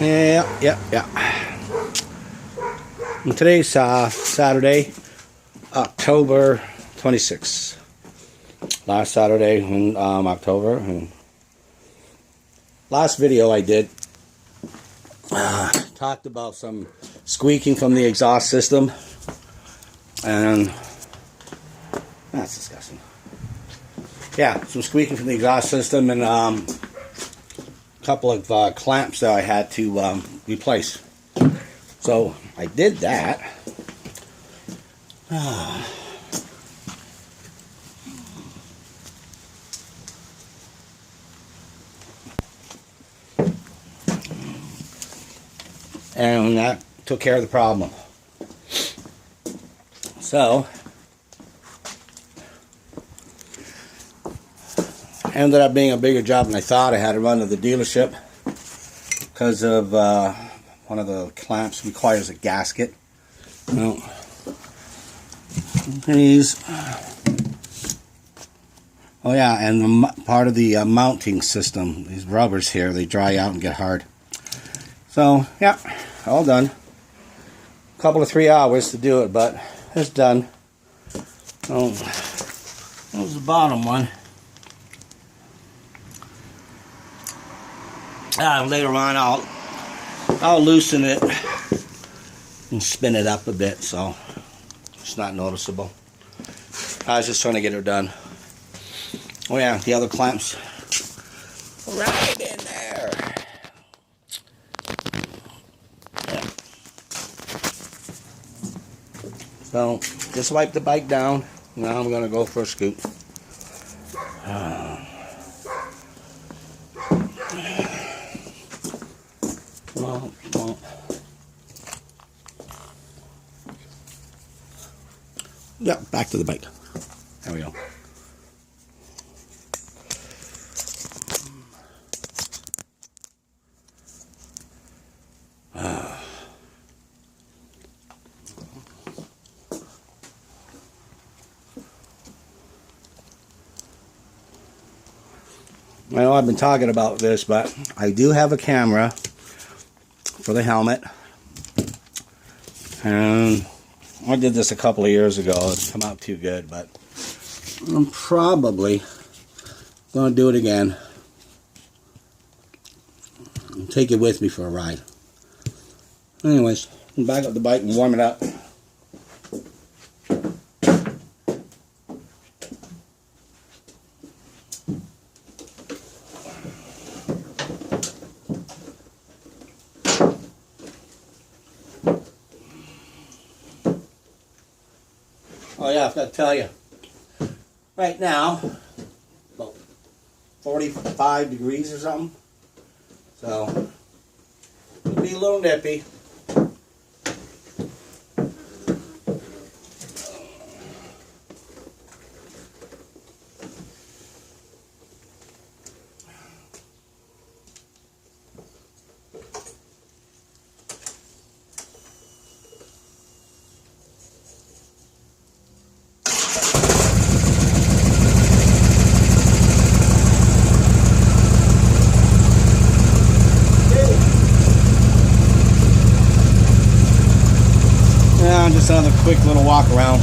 Yeah. And today's Saturday, October 26th. Last Saturday in October. And last video I did talked about some squeaking from the exhaust system, and that's disgusting. Yeah, some squeaking from the exhaust system, and a couple of clamps that I had to replace. So I did that. And that took care of the problem. So ended up being a bigger job than I thought. I had to run to the dealership because of one of the clamps requires a gasket. Well, these, oh yeah, and the part of the mounting system, these rubbers here, they dry out and get hard. So yeah, all done. A couple of 3 hours to do it, but it's done. Oh, that was the bottom one. Later on I'll loosen it and spin it up a bit so it's not noticeable. I was just trying to get her done. Oh yeah, the other clamps right in there. Yeah. So just wipe the bike down. Now I'm gonna go for a scoot. Well. Yeah, back to the bike. There we go. I know I've been talking about this, but I do have a camera for the helmet, and I did this a couple of years ago. It's come out too good, but I'm probably going to do it again and take it with me for a ride. Anyways, back up the bike and warm it up. Oh yeah, I forgot to tell you. Right now, about 45 degrees or something. So, it'll be a little nippy. Just another quick little walk around.